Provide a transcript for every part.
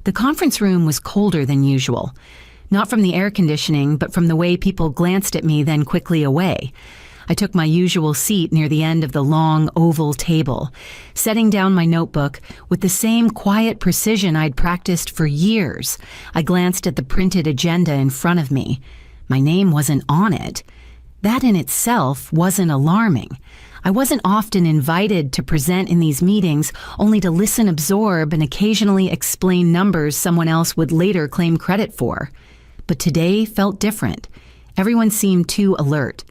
The conference room was colder than usual, not from the air conditioning, but from the way people glanced at me then quickly away. I took my usual seat near the end of the long, oval table, setting down my notebook with the same quiet precision I'd practiced for years. I glanced at the printed agenda in front of me. My name wasn't on it. That in itself wasn't alarming. I wasn't often invited to present in these meetings, only to listen, absorb, and occasionally explain numbers someone else would later claim credit for. But today felt different. Everyone seemed too alert.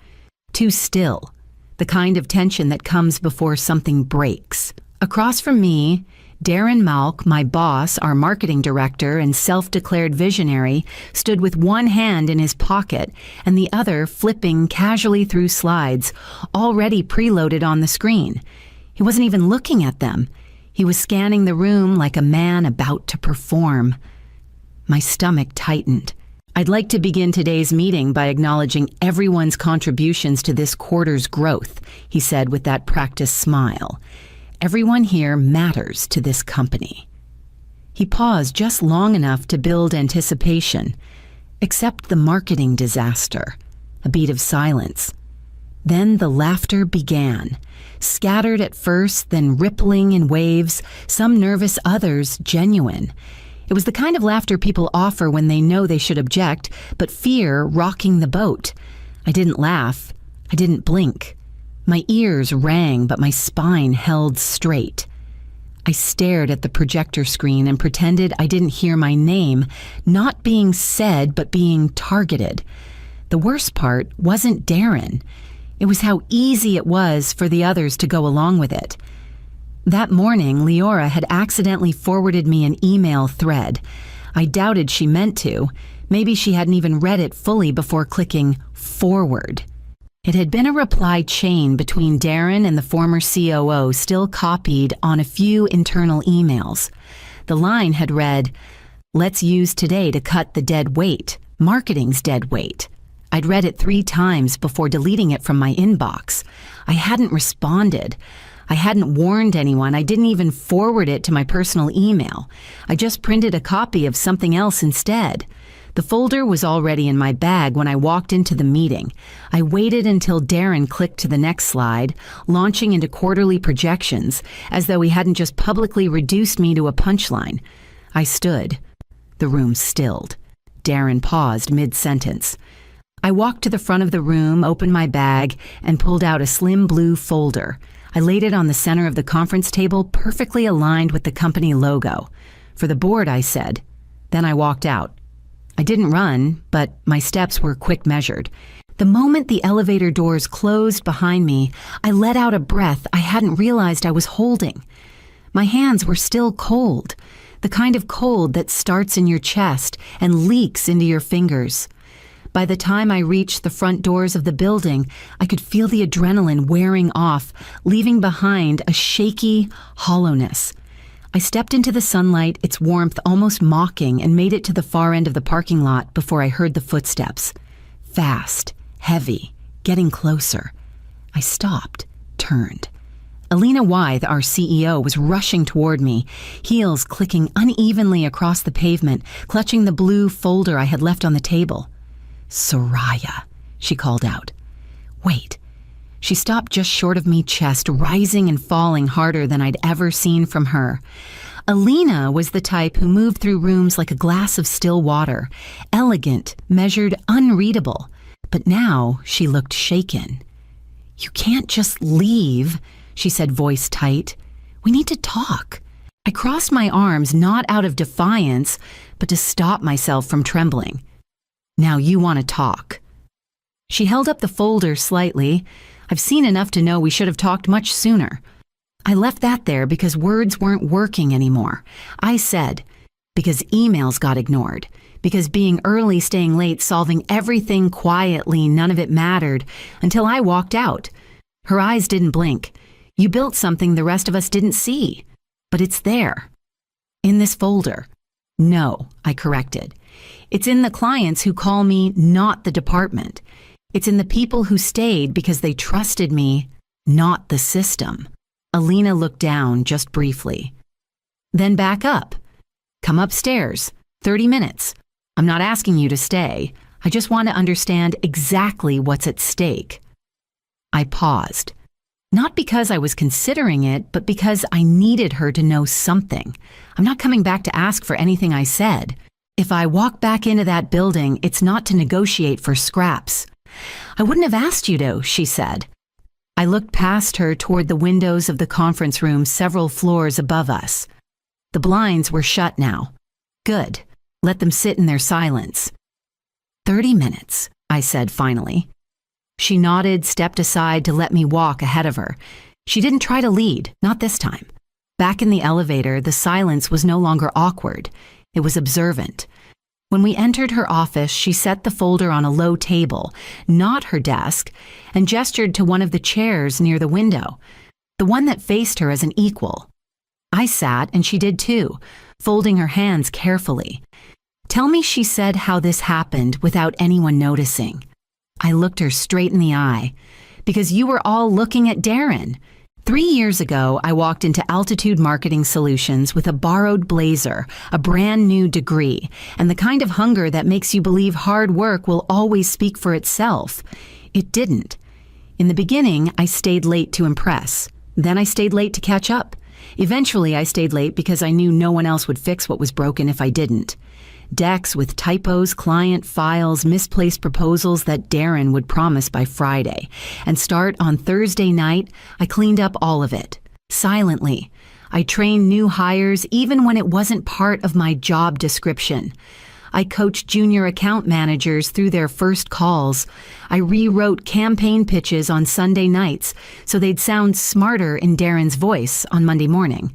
Too still, the kind of tension that comes before something breaks. Across from me, Darren Malk, my boss, our marketing director and self-declared visionary, stood with one hand in his pocket and the other flipping casually through slides, already preloaded on the screen. He wasn't even looking at them. He was scanning the room like a man about to perform. My stomach tightened. I'd like to begin today's meeting by acknowledging everyone's contributions to this quarter's growth, he said with that practiced smile. Everyone here matters to this company. He paused just long enough to build anticipation, except the marketing disaster. A beat of silence. Then the laughter began, scattered at first, then rippling in waves, some nervous, others genuine. It was the kind of laughter people offer when they know they should object, but fear rocking the boat. I didn't laugh. I didn't blink. My ears rang, but my spine held straight. I stared at the projector screen and pretended I didn't hear my name, not being said, but being targeted. The worst part wasn't Darren. It was how easy it was for the others to go along with it. That morning, Leora had accidentally forwarded me an email thread. I doubted she meant to. Maybe she hadn't even read it fully before clicking forward. It had been a reply chain between Darren and the former COO, still copied on a few internal emails. The line had read, "Let's use today to cut the dead weight, marketing's dead weight." I'd read it 3 times before deleting it from my inbox. I hadn't responded. I hadn't warned anyone. I didn't even forward it to my personal email. I just printed a copy of something else instead. The folder was already in my bag when I walked into the meeting. I waited until Darren clicked to the next slide, launching into quarterly projections, as though he hadn't just publicly reduced me to a punchline. I stood. The room stilled. Darren paused mid-sentence. I walked to the front of the room, opened my bag, and pulled out a slim blue folder. I laid it on the center of the conference table, perfectly aligned with the company logo. "For the board," I said. Then I walked out. I didn't run, but my steps were quick measured. The moment the elevator doors closed behind me, I let out a breath I hadn't realized I was holding. My hands were still cold, the kind of cold that starts in your chest and leaks into your fingers. By the time I reached the front doors of the building, I could feel the adrenaline wearing off, leaving behind a shaky hollowness. I stepped into the sunlight, its warmth almost mocking, and made it to the far end of the parking lot before I heard the footsteps. Fast, heavy, getting closer. I stopped, turned. Alina Wythe, our CEO, was rushing toward me, heels clicking unevenly across the pavement, clutching the blue folder I had left on the table. "Soraya," she called out. "Wait." She stopped just short of me, chest rising and falling harder than I'd ever seen from her. Alina was the type who moved through rooms like a glass of still water, elegant, measured, unreadable. But now she looked shaken. "You can't just leave," she said, voice tight. "We need to talk." I crossed my arms, not out of defiance, but to stop myself from trembling. "Now you want to talk." She held up the folder slightly. "I've seen enough to know we should have talked much sooner." I left that there because words weren't working anymore. I said, because emails got ignored, because being early, staying late, solving everything quietly, none of it mattered, until I walked out. Her eyes didn't blink. "You built something the rest of us didn't see. But it's there. In this folder." "No," I corrected. "It's in the clients who call me, not the department. It's in the people who stayed because they trusted me, not the system." Alina looked down just briefly. "Then back up. Come upstairs. 30 minutes. I'm not asking you to stay. I just want to understand exactly what's at stake." I paused. Not because I was considering it, but because I needed her to know something. I'm not coming back to ask for anything I said. If I walk back into that building, it's not to negotiate for scraps. "I wouldn't have asked you to," she said. I looked past her toward the windows of the conference room several floors above us. The blinds were shut now. Good. Let them sit in their silence. 30 minutes, I said finally. She nodded, stepped aside to let me walk ahead of her. She didn't try to lead, not this time. Back in the elevator, the silence was no longer awkward. It was observant. When we entered her office, she set the folder on a low table, not her desk, and gestured to one of the chairs near the window, the one that faced her as an equal. I sat, and she did too, folding her hands carefully. "Tell me," she said, "how this happened without anyone noticing." I looked her straight in the eye. "Because you were all looking at Darren. 3 years ago, I walked into Altitude Marketing Solutions with a borrowed blazer, a brand new degree, and the kind of hunger that makes you believe hard work will always speak for itself. It didn't. In the beginning, I stayed late to impress. Then I stayed late to catch up. Eventually, I stayed late because I knew no one else would fix what was broken if I didn't. Decks with typos, client files, misplaced proposals that Darren would promise by Friday. And start on Thursday night, I cleaned up all of it. Silently. I trained new hires even when it wasn't part of my job description. I coached junior account managers through their first calls. I rewrote campaign pitches on Sunday nights so they'd sound smarter in Darren's voice on Monday morning.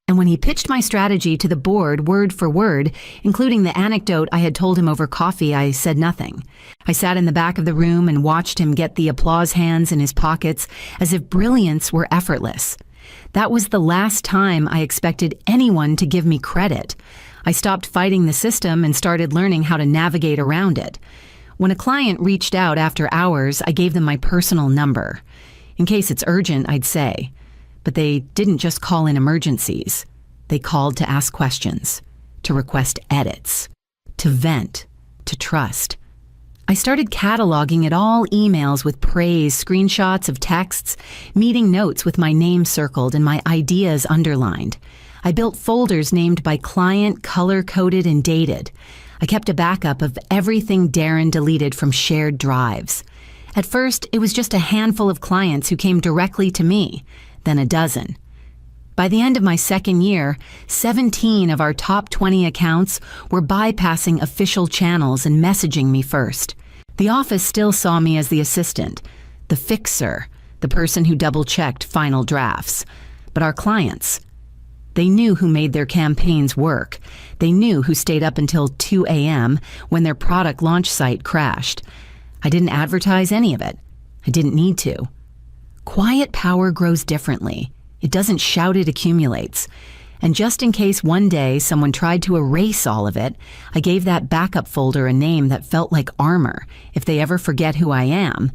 And when he pitched my strategy to the board word for word, including the anecdote I had told him over coffee, I said nothing. I sat in the back of the room and watched him get the applause hands in his pockets as if brilliance were effortless. That was the last time I expected anyone to give me credit. I stopped fighting the system and started learning how to navigate around it. When a client reached out after hours, I gave them my personal number. In case it's urgent, I'd say. But they didn't just call in emergencies. They called to ask questions, to request edits, to vent, to trust. I started cataloging it all, emails with praise, screenshots of texts, meeting notes with my name circled and my ideas underlined. I built folders named by client, color-coded and dated. I kept a backup of everything Darren deleted from shared drives. At first, it was just a handful of clients who came directly to me, then a dozen. By the end of my second year, 17 of our top 20 accounts were bypassing official channels and messaging me first. The office still saw me as the assistant, the fixer, the person who double-checked final drafts. But our clients, they knew who made their campaigns work. They knew who stayed up until 2 a.m. when their product launch site crashed. I didn't advertise any of it. I didn't need to. Quiet power grows differently. It doesn't shout, it accumulates. And just in case one day someone tried to erase all of it, I gave that backup folder a name that felt like armor. If they ever forget who I am,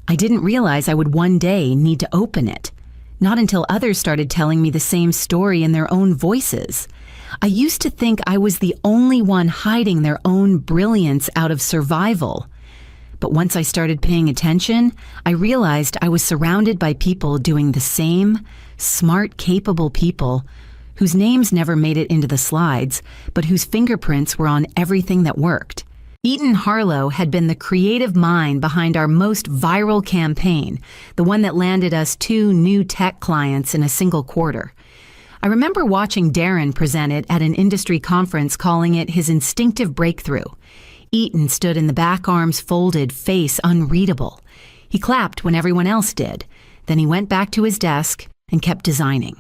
I didn't realize I would one day need to open it. Not until others started telling me the same story in their own voices. I used to think I was the only one hiding their own brilliance out of survival. But once I started paying attention, I realized I was surrounded by people doing the same, smart, capable people whose names never made it into the slides, but whose fingerprints were on everything that worked. Eaton Harlow had been the creative mind behind our most viral campaign, the one that landed us 2 new tech clients in a single quarter. I remember watching Darren present it at an industry conference, calling it his instinctive breakthrough. Eaton stood in the back, arms folded, face unreadable. He clapped when everyone else did. Then he went back to his desk and kept designing.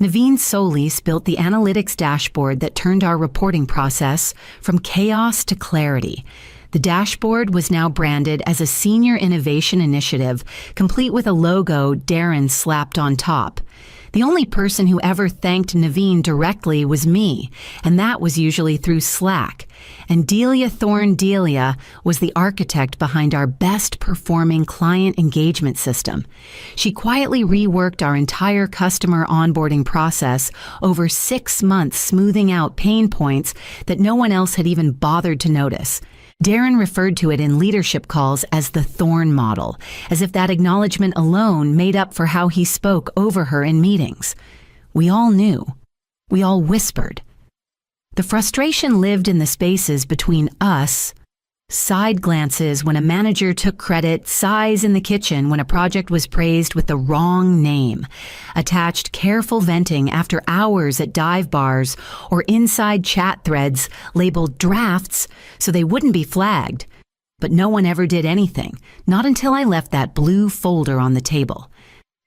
Naveen Solis built the analytics dashboard that turned our reporting process from chaos to clarity. The dashboard was now branded as a senior innovation initiative, complete with a logo Darren slapped on top. The only person who ever thanked Naveen directly was me, and that was usually through Slack. and Delia Thorne Delia was the architect behind our best-performing client engagement system. She quietly reworked our entire customer onboarding process over 6 months, smoothing out pain points that no one else had even bothered to notice. Darren referred to it in leadership calls as the Thorne model, as if that acknowledgement alone made up for how he spoke over her in meetings. We all knew. We all whispered. The frustration lived in the spaces between us, side glances when a manager took credit, sighs in the kitchen when a project was praised with the wrong name, attached careful venting after hours at dive bars or inside chat threads labeled drafts so they wouldn't be flagged. But no one ever did anything, not until I left that blue folder on the table.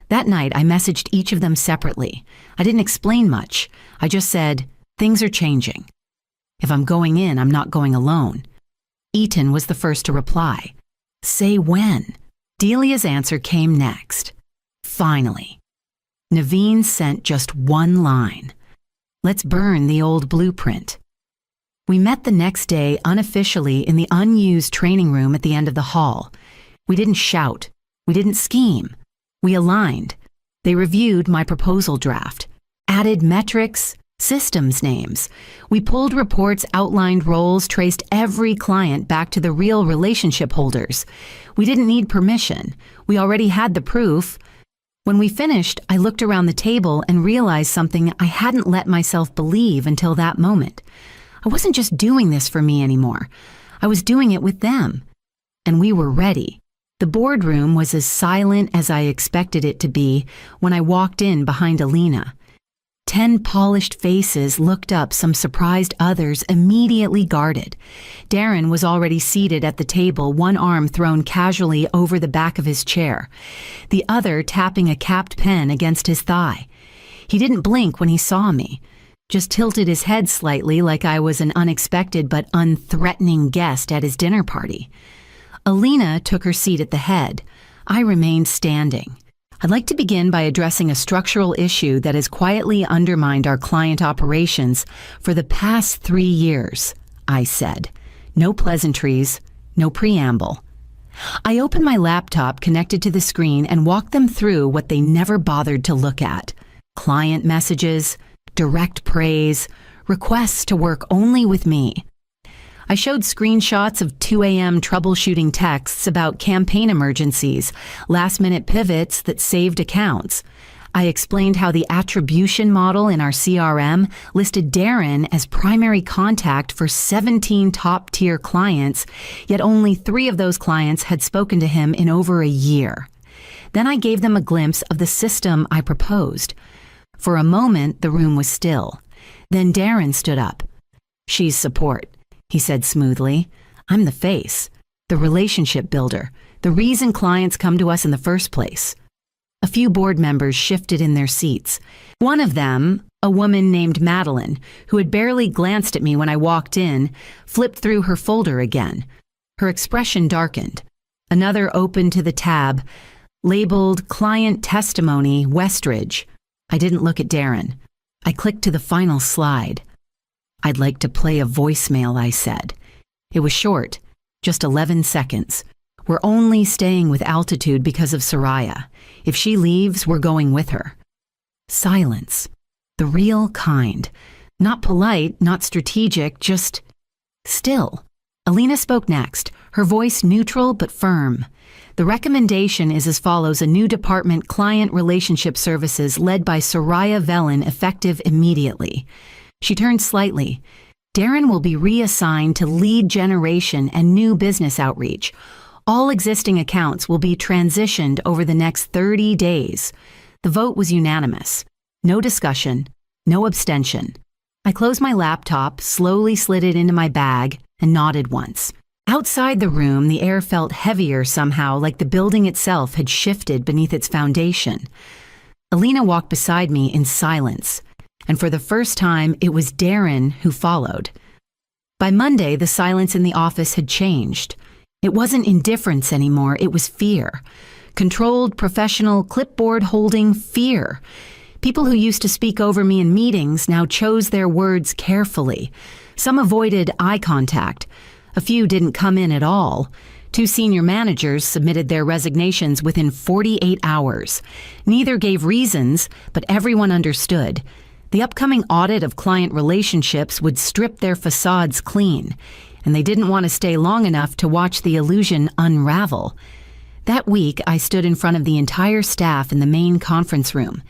That night, I messaged each of them separately. I didn't explain much. I just said, things are changing. If I'm going in, I'm not going alone. Eaton was the first to reply. Say when. Delia's answer came next. Finally. Naveen sent just one line. Let's burn the old blueprint. We met the next day unofficially in the unused training room at the end of the hall. We didn't shout. We didn't scheme. We aligned. They reviewed my proposal draft, added metrics, systems names. We pulled reports, outlined roles, traced every client back to the real relationship holders. We didn't need permission. We already had the proof. When we finished, I looked around the table and realized something I hadn't let myself believe until that moment. I wasn't just doing this for me anymore. I was doing it with them. And we were ready. The boardroom was as silent as I expected it to be when I walked in behind Alina. 10 polished faces looked up, some surprised, others immediately guarded. Darren was already seated at the table, one arm thrown casually over the back of his chair, the other tapping a capped pen against his thigh. He didn't blink when he saw me, just tilted his head slightly like I was an unexpected but unthreatening guest at his dinner party. Alina took her seat at the head. I remained standing. I'd like to begin by addressing a structural issue that has quietly undermined our client operations for the past 3 years, I said. No pleasantries, no preamble. I opened my laptop connected to the screen and walked them through what they never bothered to look at. Client messages, direct praise, requests to work only with me. I showed screenshots of 2 a.m. troubleshooting texts about campaign emergencies, last-minute pivots that saved accounts. I explained how the attribution model in our CRM listed Darren as primary contact for 17 top-tier clients, yet only 3 of those clients had spoken to him in over a year. Then I gave them a glimpse of the system I proposed. For a moment, the room was still. Then Darren stood up. "She's support," he said smoothly. "I'm the face, the relationship builder, the reason clients come to us in the first place." A few board members shifted in their seats. One of them, a woman named Madeline, who had barely glanced at me when I walked in, flipped through her folder again. Her expression darkened. Another opened to the tab, labeled Client Testimony, Westridge. I didn't look at Darren. I clicked to the final slide. "I'd like to play a voicemail," I said. It was short, just 11 seconds. "We're only staying with Altitude because of Soraya. If she leaves, we're going with her." Silence. The real kind. Not polite, not strategic, just still. Alina spoke next, her voice neutral but firm. "The recommendation is as follows: a new department, Client Relationship Services, led by Soraya Velen, effective immediately." She turned slightly. "Darren will be reassigned to lead generation and new business outreach. All existing accounts will be transitioned over the next 30 days. The vote was unanimous. No discussion, no abstention. I closed my laptop, slowly slid it into my bag, and nodded once. Outside the room, the air felt heavier somehow, like the building itself had shifted beneath its foundation. Alina walked beside me in silence, and for the first time, it was Darren who followed. By Monday, the silence in the office had changed. It wasn't indifference anymore, it was fear. Controlled, professional, clipboard-holding fear. People who used to speak over me in meetings now chose their words carefully. Some avoided eye contact. A few didn't come in at all. 2 senior managers submitted their resignations within 48 hours. Neither gave reasons, but everyone understood. The upcoming audit of client relationships would strip their facades clean, and they didn't want to stay long enough to watch the illusion unravel. That week, I stood in front of the entire staff in the main conference room.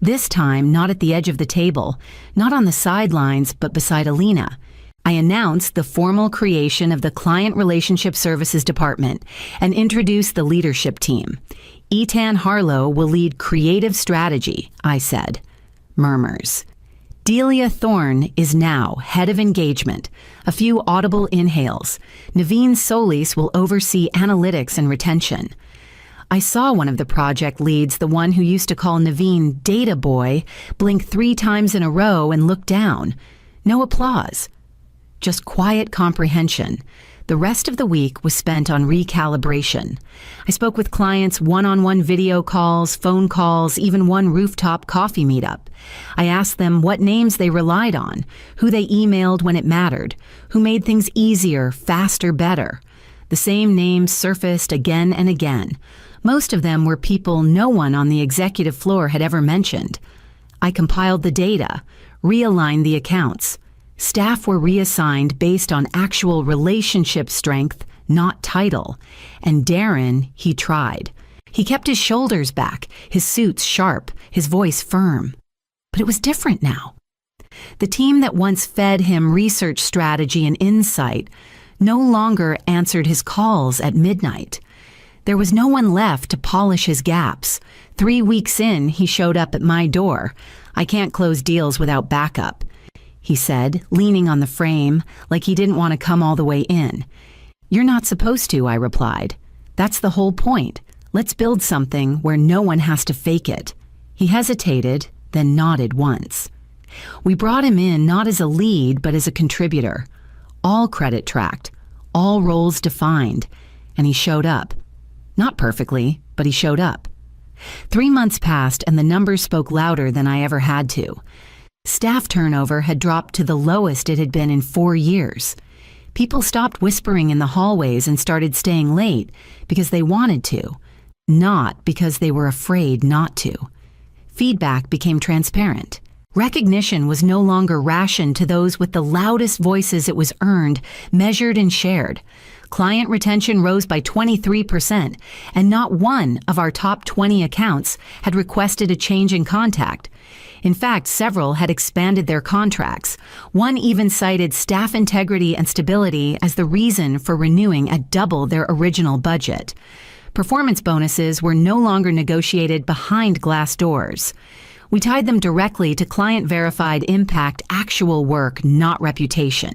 This time, not at the edge of the table, not on the sidelines, but beside Alina. I announced the formal creation of the Client Relationship Services Department and introduced the leadership team. Etan Harlow will lead creative strategy, I said. Murmurs. Delia Thorne is now head of engagement. A few audible inhales. Naveen Solis will oversee analytics and retention. I saw one of the project leads, the one who used to call Naveen Data Boy, blink 3 times in a row and look down. No applause. Just quiet comprehension. The rest of the week was spent on recalibration. I spoke with clients one-on-one video calls, phone calls, even one rooftop coffee meetup. I asked them what names they relied on, who they emailed when it mattered, who made things easier, faster, better. The same names surfaced again and again. Most of them were people no one on the executive floor had ever mentioned. I compiled the data, realigned the accounts. Staff were reassigned based on actual relationship strength, not title. And Darren, he tried. He kept his shoulders back, his suits sharp, his voice firm. But it was different now. The team that once fed him research strategy and insight no longer answered his calls at midnight. There was no one left to polish his gaps. 3 weeks in, he showed up at my door. I can't close deals without backup, he said, leaning on the frame, like he didn't want to come all the way in. You're not supposed to, I replied. That's the whole point. Let's build something where no one has to fake it. He hesitated, then nodded once. We brought him in not as a lead, but as a contributor. All credit tracked, all roles defined, and he showed up. Not perfectly, but he showed up. 3 months passed and the numbers spoke louder than I ever had to. Staff turnover had dropped to the lowest it had been in 4 years. People stopped whispering in the hallways and started staying late because they wanted to, not because they were afraid not to. Feedback became transparent. Recognition was no longer rationed to those with the loudest voices. It was earned, measured, and shared. Client retention rose by 23%, and not one of our top 20 accounts had requested a change in contact. In fact, several had expanded their contracts. One even cited staff integrity and stability as the reason for renewing at double their original budget. Performance bonuses were no longer negotiated behind glass doors. We tied them directly to client-verified impact, actual work, not reputation.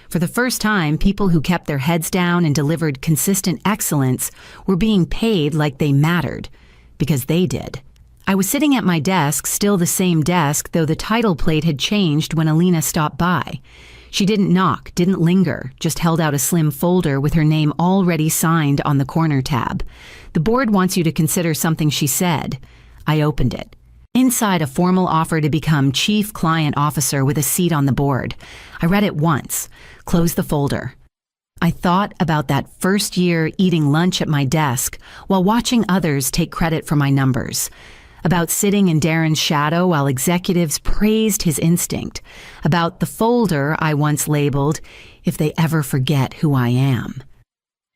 For the first time, people who kept their heads down and delivered consistent excellence were being paid like they mattered, because they did. I was sitting at my desk, still the same desk, though the title plate had changed when Alina stopped by. She didn't knock, didn't linger, just held out a slim folder with her name already signed on the corner tab. The board wants you to consider something, she said. I opened it. Inside, a formal offer to become Chief Client Officer with a seat on the board. I read it once, closed the folder. I thought about that first year eating lunch at my desk while watching others take credit for my numbers. About sitting in Darren's shadow while executives praised his instinct. About the folder I once labeled, "If they ever forget who I am."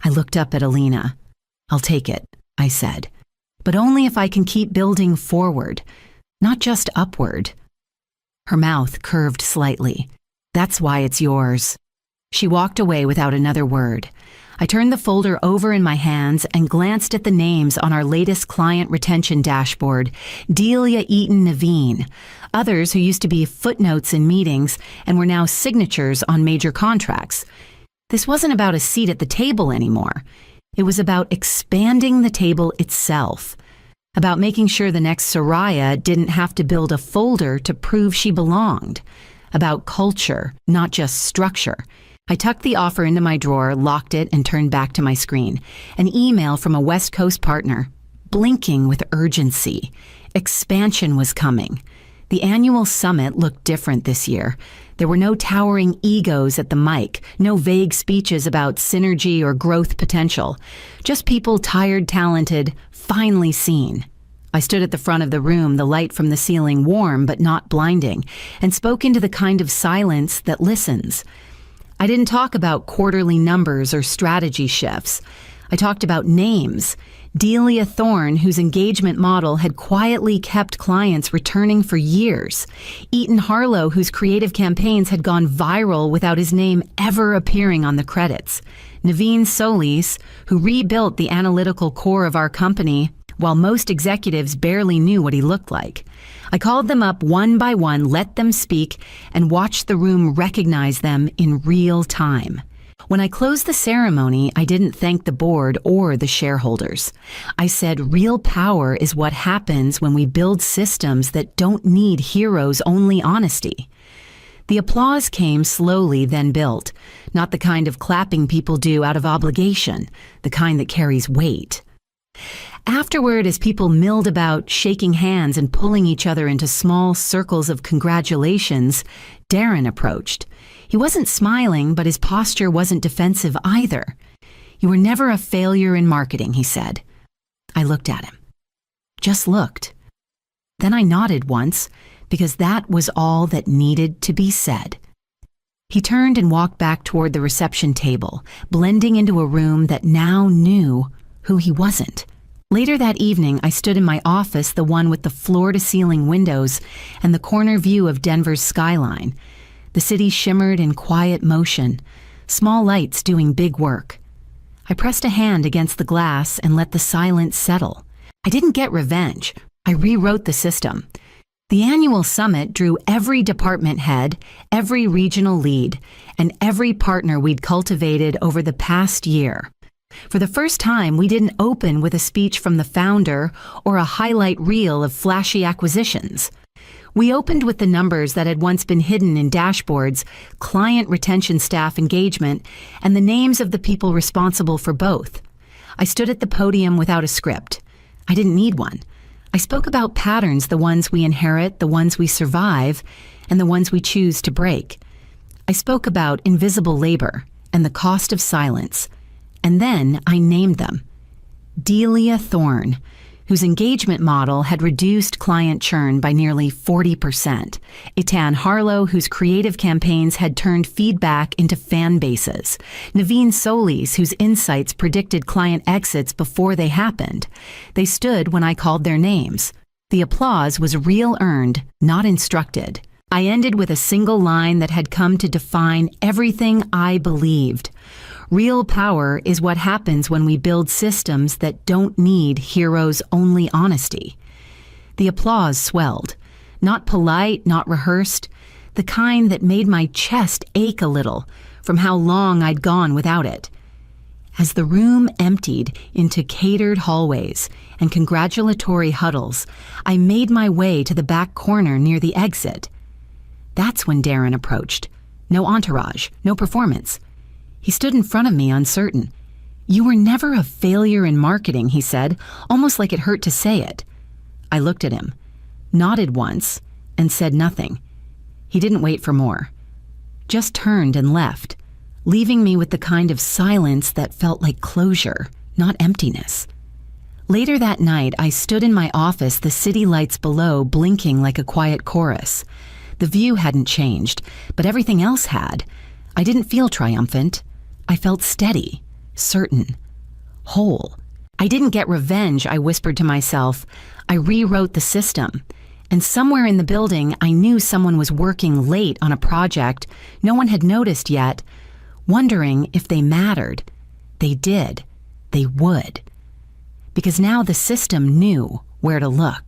I looked up at Alina. "I'll take it," I said. "But only if I can keep building forward, not just upward." Her mouth curved slightly. "That's why it's yours." She walked away without another word. I turned the folder over in my hands and glanced at the names on our latest client retention dashboard. Delia Eaton Naveen. Others who used to be footnotes in meetings and were now signatures on major contracts. This wasn't about a seat at the table anymore. It was about expanding the table itself. About making sure the next Soraya didn't have to build a folder to prove she belonged. About culture, not just structure. I tucked the offer into my drawer, locked it, and turned back to my screen. An email from a West Coast partner, blinking with urgency. Expansion was coming. The annual summit looked different this year. There were no towering egos at the mic, no vague speeches about synergy or growth potential. Just people tired, talented, finally seen. I stood at the front of the room, the light from the ceiling warm but not blinding, and spoke into the kind of silence that listens. I didn't talk about quarterly numbers or strategy shifts. I talked about names. Delia Thorne, whose engagement model had quietly kept clients returning for years. Ethan Harlow, whose creative campaigns had gone viral without his name ever appearing on the credits. Naveen Solis, who rebuilt the analytical core of our company while most executives barely knew what he looked like. I called them up one by one, let them speak, and watched the room recognize them in real time. When I closed the ceremony, I didn't thank the board or the shareholders. I said, real power is what happens when we build systems that don't need heroes-only honesty. The applause came slowly, then built, not the kind of clapping people do out of obligation, the kind that carries weight. Afterward, as people milled about, shaking hands and pulling each other into small circles of congratulations, Darren approached. He wasn't smiling, but his posture wasn't defensive either. "You were never a failure in marketing," he said. I looked at him. Just looked. Then I nodded once, because that was all that needed to be said. He turned and walked back toward the reception table, blending into a room that now knew who he wasn't. Later that evening, I stood in my office, the one with the floor-to-ceiling windows and the corner view of Denver's skyline. The city shimmered in quiet motion, small lights doing big work. I pressed a hand against the glass and let the silence settle. I didn't get revenge. I rewrote the system. The annual summit drew every department head, every regional lead, and every partner we'd cultivated over the past year. For the first time, we didn't open with a speech from the founder or a highlight reel of flashy acquisitions. We opened with the numbers that had once been hidden in dashboards, client retention, staff engagement, and the names of the people responsible for both. I stood at the podium without a script. I didn't need one. I spoke about patterns, the ones we inherit, the ones we survive, and the ones we choose to break. I spoke about invisible labor and the cost of silence. And then I named them. Delia Thorne, whose engagement model had reduced client churn by nearly 40%. Ethan Harlow, whose creative campaigns had turned feedback into fan bases. Naveen Solis, whose insights predicted client exits before they happened. They stood when I called their names. The applause was real earned, not instructed. I ended with a single line that had come to define everything I believed. Real power is what happens when we build systems that don't need heroes-only honesty. The applause swelled. Not polite, not rehearsed, the kind that made my chest ache a little from how long I'd gone without it. As the room emptied into catered hallways and congratulatory huddles, I made my way to the back corner near the exit. That's when Darren approached. No entourage, no performance. He stood in front of me, uncertain. "You were never a failure in marketing," he said, almost like it hurt to say it. I looked at him, nodded once, and said nothing. He didn't wait for more. Just turned and left, leaving me with the kind of silence that felt like closure, not emptiness. Later that night, I stood in my office, the city lights below blinking like a quiet chorus. The view hadn't changed, but everything else had. I didn't feel triumphant. I felt steady, certain, whole. I didn't get revenge, I whispered to myself. I rewrote the system. And somewhere in the building, I knew someone was working late on a project no one had noticed yet, wondering if they mattered. They did. They would. Because now the system knew where to look.